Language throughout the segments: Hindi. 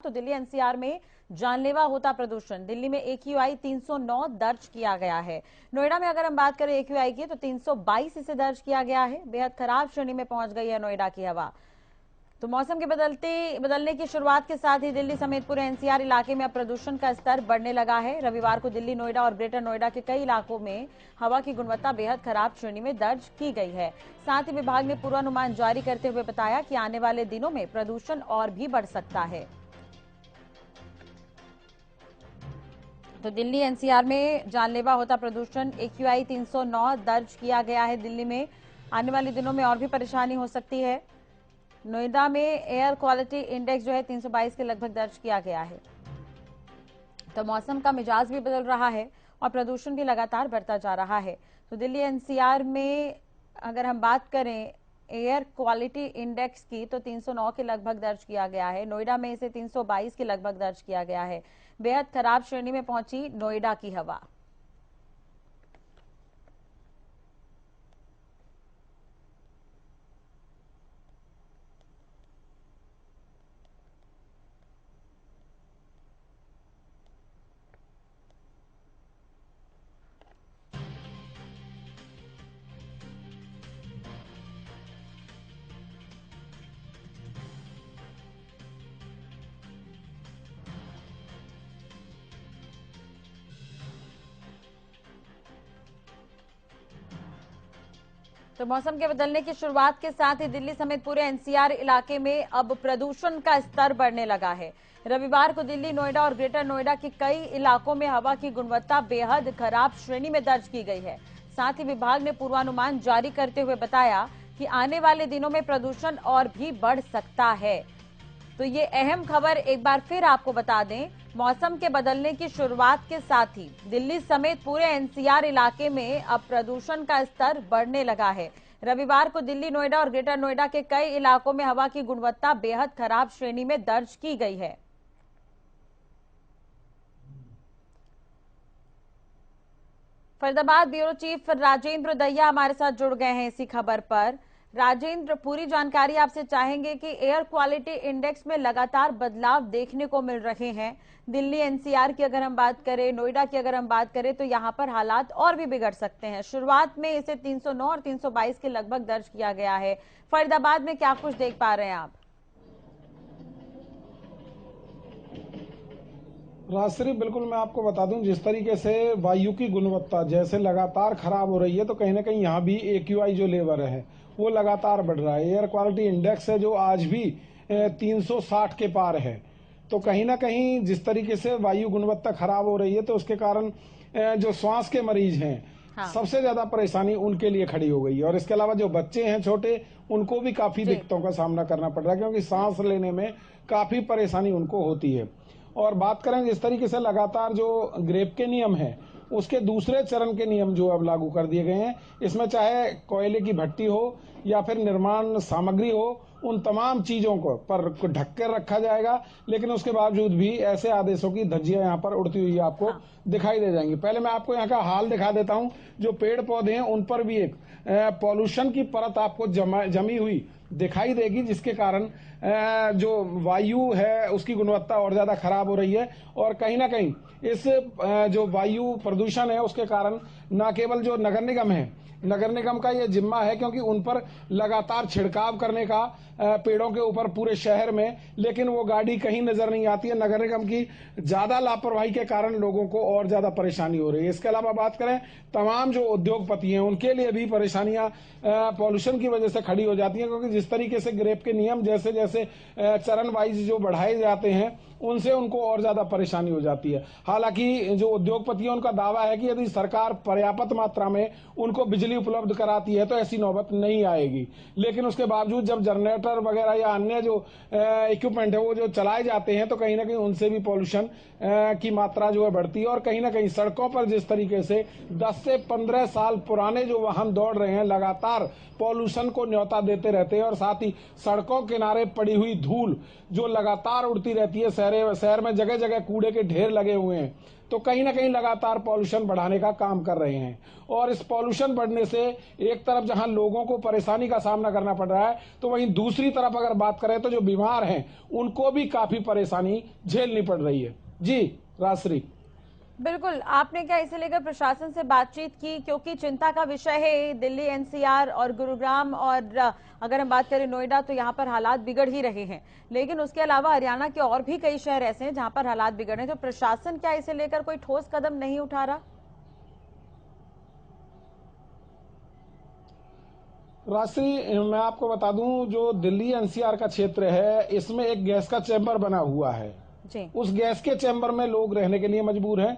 तो दिल्ली एनसीआर में जानलेवा होता प्रदूषण। दिल्ली में AQI 309 दर्ज किया गया है। नोएडा में अगर हम बात करें AQI की तो 322 इसे दर्ज किया गया है। बेहद खराब श्रेणी में पहुंच गई है नोएडा की हवा। तो मौसम के बदलने की शुरुआत के साथ ही दिल्ली समेत पूरे एनसीआर इलाके में अब प्रदूषण का स्तर बढ़ने लगा है। रविवार को दिल्ली, नोएडा और ग्रेटर नोएडा के कई इलाकों में हवा की गुणवत्ता बेहद खराब श्रेणी में दर्ज की गई है। साथ ही विभाग ने पूर्वानुमान जारी करते हुए बताया कि आने वाले दिनों में प्रदूषण और भी बढ़ सकता है। तो दिल्ली एनसीआर में जानलेवा होता प्रदूषण AQI 309 दर्ज किया गया है। दिल्ली में आने वाले दिनों में और भी परेशानी हो सकती है। नोएडा में एयर क्वालिटी इंडेक्स जो है 322 के लगभग दर्ज किया गया है। तो मौसम का मिजाज भी बदल रहा है और प्रदूषण भी लगातार बढ़ता जा रहा है। तो दिल्ली एनसीआर में अगर हम बात करें एयर क्वालिटी इंडेक्स की तो 309 के लगभग दर्ज किया गया है। नोएडा में इसे 322 के लगभग दर्ज किया गया है। बेहद खराब श्रेणी में पहुंची नोएडा की हवा। तो मौसम के बदलने की शुरुआत के साथ ही दिल्ली समेत पूरे एनसीआर इलाके में अब प्रदूषण का स्तर बढ़ने लगा है। रविवार को दिल्ली, नोएडा और ग्रेटर नोएडा के कई इलाकों में हवा की गुणवत्ता बेहद खराब श्रेणी में दर्ज की गई है। साथ ही विभाग ने पूर्वानुमान जारी करते हुए बताया कि आने वाले दिनों में प्रदूषण और भी बढ़ सकता है। तो ये अहम खबर एक बार फिर आपको बता दें, मौसम के बदलने की शुरुआत के साथ ही दिल्ली समेत पूरे एनसीआर इलाके में अब प्रदूषण का स्तर बढ़ने लगा है। रविवार को दिल्ली, नोएडा और ग्रेटर नोएडा के कई इलाकों में हवा की गुणवत्ता बेहद खराब श्रेणी में दर्ज की गई है। फरीदाबाद ब्यूरो चीफ राजेंद्र दहिया हमारे साथ जुड़ गए हैं इसी खबर पर। राजेंद्र, पूरी जानकारी आपसे चाहेंगे कि एयर क्वालिटी इंडेक्स में लगातार बदलाव देखने को मिल रहे हैं। दिल्ली एनसीआर की अगर हम बात करें, नोएडा की अगर हम बात करें तो यहां पर हालात और भी बिगड़ सकते हैं। शुरुआत में इसे 309 और 322 के लगभग दर्ज किया गया है। फरीदाबाद में क्या कुछ देख पा रहे हैं आप? राजश्री, बिल्कुल मैं आपको बता दूं, जिस तरीके से वायु की गुणवत्ता जैसे लगातार खराब हो रही है तो कहीं ना कहीं यहाँ भी AQI जो लेवल है वो लगातार बढ़ रहा है। एयर क्वालिटी इंडेक्स है जो आज भी 360 के पार है। तो कहीं ना कहीं जिस तरीके से वायु गुणवत्ता खराब हो रही है तो उसके कारण जो श्वास के मरीज हैं, हाँ। सबसे ज्यादा परेशानी उनके लिए खड़ी हो गई है। और इसके अलावा जो बच्चे हैं छोटे, उनको भी काफी दिक्कतों का सामना करना पड़ रहा है क्योंकि सांस लेने में काफी परेशानी उनको होती है। और बात करें जिस तरीके से लगातार जो ग्रेप के नियम है उसके दूसरे चरण के नियम जो अब लागू कर दिए गए हैं, इसमें चाहे कोयले की भट्टी हो या फिर निर्माण सामग्री हो, उन तमाम चीजों को पर ढक कर रखा जाएगा। लेकिन उसके बावजूद भी ऐसे आदेशों की धज्जियां यहाँ पर उड़ती हुई आपको दिखाई दे जाएंगी। पहले मैं आपको यहाँ का हाल दिखा देता हूँ। जो पेड़ पौधे हैं उन पर भी एक पॉल्यूशन की परत आपको जमी हुई दिखाई देगी, जिसके कारण जो वायु है उसकी गुणवत्ता और ज्यादा खराब हो रही है। और कहीं ना कहीं इस जो वायु प्रदूषण है उसके कारण न केवल जो नगर निगम है, नगर निगम का ये जिम्मा है क्योंकि उन पर लगातार छिड़काव करने का पेड़ों के ऊपर पूरे शहर में, लेकिन वो गाड़ी कहीं नजर नहीं आती है। नगर निगम की ज्यादा लापरवाही के कारण लोगों को और ज्यादा परेशानी हो रही है। इसके अलावा बात करें तमाम जो उद्योगपति हैं उनके लिए भी परेशानियां पॉल्यूशन की वजह से खड़ी हो जाती हैं क्योंकि जिस तरीके से ग्रेप के नियम जैसे जैसे चरण वाइज जो बढ़ाए जाते हैं उनसे उनको और ज्यादा परेशानी हो जाती है। हालांकि जो उद्योगपति हैं उनका दावा है कि यदि सरकार पर्याप्त मात्रा में उनको बिजली उपलब्ध कराती है तो ऐसी नौबत नहीं आएगी। लेकिन उसके बावजूद जब जनरेटर वगैरह या अन्य जो इक्विपमेंट है वो जो चलाए जाते हैं तो कहीं ना कहीं उनसे भी पॉल्यूशन की मात्रा जो है बढ़ती है। और कहीं ना कहीं सड़कों पर जिस तरीके से 10 से 15 साल पुराने जो वाहन दौड़ रहे हैं लगातार पॉल्यूशन को न्योता देते रहते हैं, और साथ ही सड़कों किनारे पड़ी हुई धूल जो लगातार उड़ती रहती है शहर शहर में जगह जगह कूड़े के ढेर लगे हुए हैं, तो कहीं ना कहीं लगातार पॉल्यूशन बढ़ाने का काम कर रहे हैं। और इस पॉल्यूशन बढ़ने से एक तरफ जहां लोगों को परेशानी का सामना करना पड़ रहा है, तो वहीं दूसरी तरफ अगर बात करें तो जो बीमार हैं उनको भी काफी परेशानी झेलनी पड़ रही है। जी राजश्री। बिल्कुल, आपने क्या इसे लेकर प्रशासन से बातचीत की, क्योंकि चिंता का विषय है दिल्ली, एनसीआर और गुरुग्राम, और अगर हम बात करें नोएडा तो यहाँ पर हालात बिगड़ ही रहे हैं, लेकिन उसके अलावा हरियाणा के और भी कई शहर ऐसे हैं जहाँ पर हालात बिगड़ रहे हैं। तो प्रशासन क्या इसे लेकर कोई ठोस कदम नहीं उठा रहा? राशि, मैं आपको बता दूं, जो दिल्ली एनसीआर का क्षेत्र है इसमें एक गैस का चैम्बर बना हुआ है जी। उस गैस के चैम्बर में लोग रहने के लिए मजबूर हैं।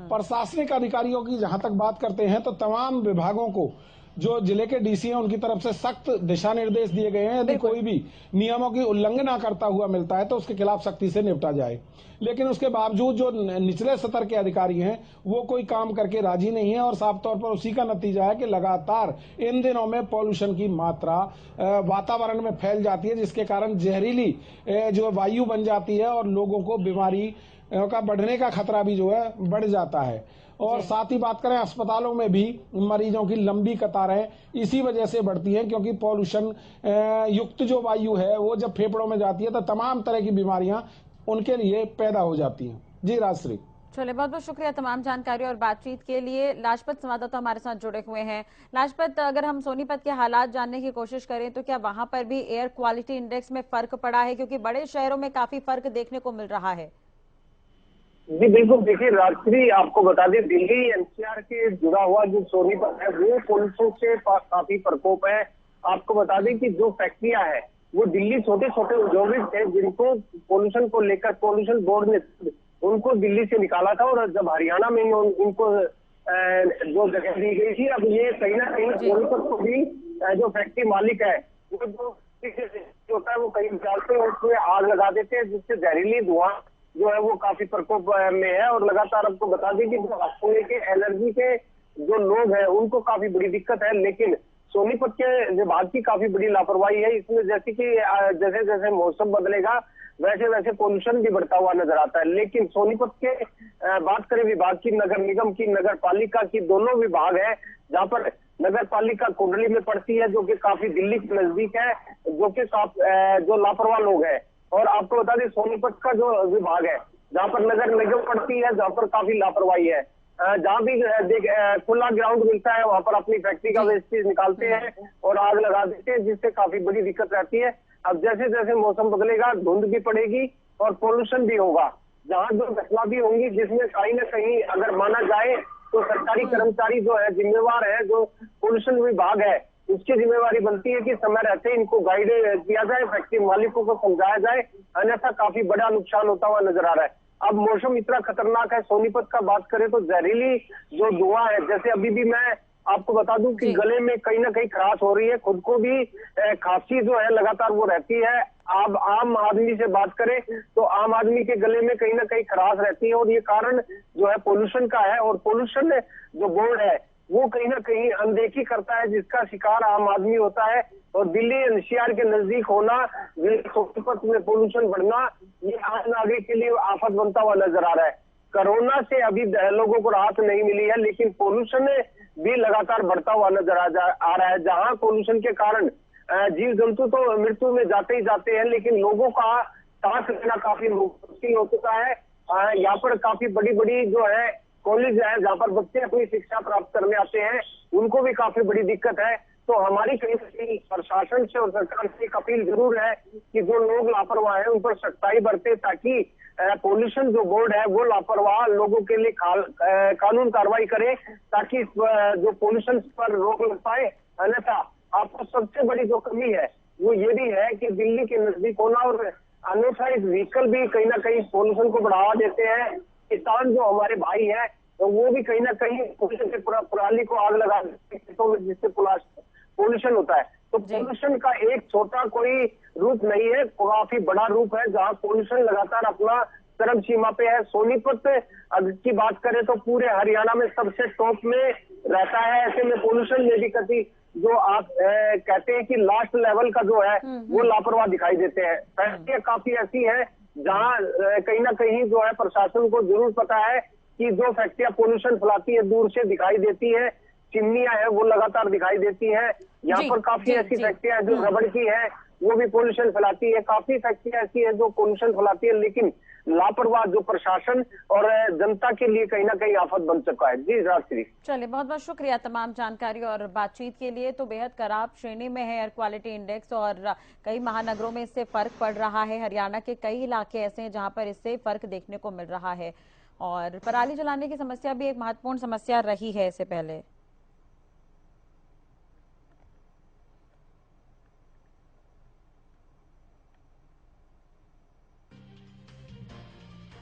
प्रशासनिक अधिकारियों की जहां तक बात करते हैं तो तमाम विभागों को, जो जिले के डीसी हैं उनकी तरफ से सख्त दिशा निर्देश दिए गए हैं, यदि कोई भी नियमों की उल्लंघना करता हुआ मिलता है तो उसके खिलाफ सख्ती से निपटा जाए। लेकिन उसके बावजूद जो निचले स्तर के अधिकारी हैं वो कोई काम करके राजी नहीं है, और साफ तौर पर उसी का नतीजा है कि लगातार इन दिनों में पॉल्यूशन की मात्रा वातावरण में फैल जाती है, जिसके कारण जहरीली जो वायु बन जाती है और लोगों को बीमारी का बढ़ने का खतरा भी जो है बढ़ जाता है। और साथ ही बात करें अस्पतालों में भी मरीजों की लंबी कतारें इसी वजह से बढ़ती हैं, क्योंकि पॉल्यूशन युक्त जो वायु है वो जब फेफड़ों में जाती है तो तमाम तरह की बीमारियां उनके लिए पैदा हो जाती हैं। जी राजश्री। चलिए, बहुत बहुत शुक्रिया तमाम जानकारी और बातचीत के लिए। लाजपत संवाददाता हमारे साथ जुड़े हुए हैं। लाजपत, अगर हम सोनीपत के हालात जानने की कोशिश करें तो क्या वहां पर भी एयर क्वालिटी इंडेक्स में फर्क पड़ा है, क्योंकि बड़े शहरों में काफी फर्क देखने को मिल रहा है? जी बिल्कुल, देखिए राजश्री, आपको बता दें दिल्ली एनसीआर के जुड़ा हुआ जो सोनीपत है वो पॉल्यूशन से काफी प्रकोप है। आपको बता दें कि जो फैक्ट्रियां हैं वो दिल्ली छोटे छोटे औद्योगिक थे जिनको पॉल्यूशन को लेकर पॉल्यूशन बोर्ड ने उनको दिल्ली से निकाला था, और जब हरियाणा में इनको जो जगह दी गई थी, अब ये कहीं ना कहीं सोनीपत को भी जो फैक्ट्री मालिक है वो जो होता है वो कहीं डालते हैं, उसमें आग लगा देते हैं, जिससे जहरीली धुआं जो है वो काफी प्रकोप में है। और लगातार आपको बता दें कि जो अस्थमा के एलर्जी के जो लोग हैं उनको काफी बड़ी दिक्कत है, लेकिन सोनीपत के विभाग की काफी बड़ी लापरवाही है इसमें। जैसे कि जैसे जैसे मौसम बदलेगा वैसे वैसे पोल्यूशन भी बढ़ता हुआ नजर आता है। लेकिन सोनीपत के बात करें विभाग की, नगर निगम की, नगर पालिका की, दोनों विभाग है जहाँ पर नगर पालिका कुंडली में पड़ती है जो कि काफी दिल्ली के नजदीक है, जो कि जो लापरवाह लोग हैं। और आपको बता दें सोनीपत का जो विभाग है जहाँ पर नगर निगम पड़ती है, जहाँ पर काफी लापरवाही है, जहाँ भी खुला ग्राउंड मिलता है वहां पर अपनी फैक्ट्री का वेस्टेज निकालते हैं और आग लगा देते हैं, जिससे काफी बड़ी दिक्कत रहती है। अब जैसे जैसे मौसम बदलेगा धुंध भी पड़ेगी और पोल्यूशन भी होगा, जहाँ जो घटना भी होंगी जिसमें कहीं ना कहीं अगर माना जाए तो सरकारी कर्मचारी जो है जिम्मेवार है, जो पोल्यूशन विभाग है उसकी जिम्मेवारी बनती है कि समय रहते इनको गाइड किया जाए, फैक्ट्री मालिकों को समझाया जाए, अन्यथा काफी बड़ा नुकसान होता हुआ नजर आ रहा है। अब मौसम इतना खतरनाक है, सोनीपत का बात करें तो जहरीली जो धुआं है, जैसे अभी भी मैं आपको बता दूं कि गले में कहीं ना कहीं खराश हो रही है, खुद को भी खांसी जो है लगातार वो रहती है। आप आम आदमी से बात करें तो आम आदमी के गले में कहीं ना कहीं खराश रहती है, और ये कारण जो है पोल्यूशन का है। और पोल्यूशन जो बोर्ड है वो कहीं ना कहीं अनदेखी करता है, जिसका शिकार आम आदमी होता है। और दिल्ली एनसीआर के नजदीक होना, सोनीपत में पोल्यूशन बढ़ना, ये आम नागरिक के लिए आफत बनता हुआ नजर आ रहा है। कोरोना से अभी लोगों को राहत नहीं मिली है, लेकिन पोल्यूशन भी लगातार बढ़ता हुआ नजर आ रहा है। जहां पोल्यूशन के कारण जीव जंतु तो मृत्यु में जाते ही जाते हैं, लेकिन लोगों का सांस लेना काफी मुश्किल हो चुका है। यहाँ पर काफी बड़ी बड़ी जो है कॉलेज है जहाँ पर बच्चे अपनी शिक्षा प्राप्त करने आते हैं, उनको भी काफी बड़ी दिक्कत है। तो हमारी कहीं ना कहीं प्रशासन से और सरकार से एक अपील जरूर है कि जो लोग लापरवाह है उन पर सख्ताई बरते, ताकि पोल्यूशन जो बोर्ड है वो लापरवाह लोगों के लिए कानून कार्रवाई करे, ताकि जो पोल्यूशन पर रोक लग पाए। अन्यथा आपको सबसे बड़ी जो कमी है वो ये भी है कि दिल्ली के नजदीक होना और अनऑथराइज्ड व्हीकल भी कहीं ना कहीं पोल्यूशन को बढ़ावा देते हैं। किसान जो हमारे भाई है तो वो भी कहीं ना कहीं पराली को आग लगा देते हैं, जिससे पोल्यूशन होता है। तो पोल्यूशन का एक छोटा कोई रूप नहीं है, काफी बड़ा रूप है, जहाँ पोल्यूशन लगातार अपना चरम सीमा पे है। सोनीपत की बात करें तो पूरे हरियाणा में सबसे टॉप में रहता है। ऐसे में पोल्यूशन में भी कभी जो आप कहते हैं कि लास्ट लेवल का जो है वो लापरवाह दिखाई देते हैं। फैक्ट्रियां काफी ऐसी है जहां कहीं ना कहीं जो है प्रशासन को जरूर पता है कि जो फैक्ट्रियां पोल्यूशन फैलाती है दूर से दिखाई देती है, चिमनियां है वो लगातार दिखाई देती है। यहाँ जी, पर काफी जी, ऐसी जी। फैक्ट्रियां हैं जो रबड़ की है, वो भी पोल्यूशन फैलाती है। काफी फैक्ट्रियां ऐसी है जो पोल्यूशन फैलाती है, लेकिन लापरवाह जो प्रशासन और जनता के लिए कहीं ना कहीं आफत बन चुका है। जी राजश्री। चलिए, बहुत बहुत शुक्रिया तमाम जानकारी और बातचीत के लिए। तो बेहद खराब श्रेणी में है एयर क्वालिटी इंडेक्स और कई महानगरों में इससे फर्क पड़ रहा है। हरियाणा के कई इलाके ऐसे हैं जहां पर इससे फर्क देखने को मिल रहा है और पराली जलाने की समस्या भी एक महत्वपूर्ण समस्या रही है इससे पहले।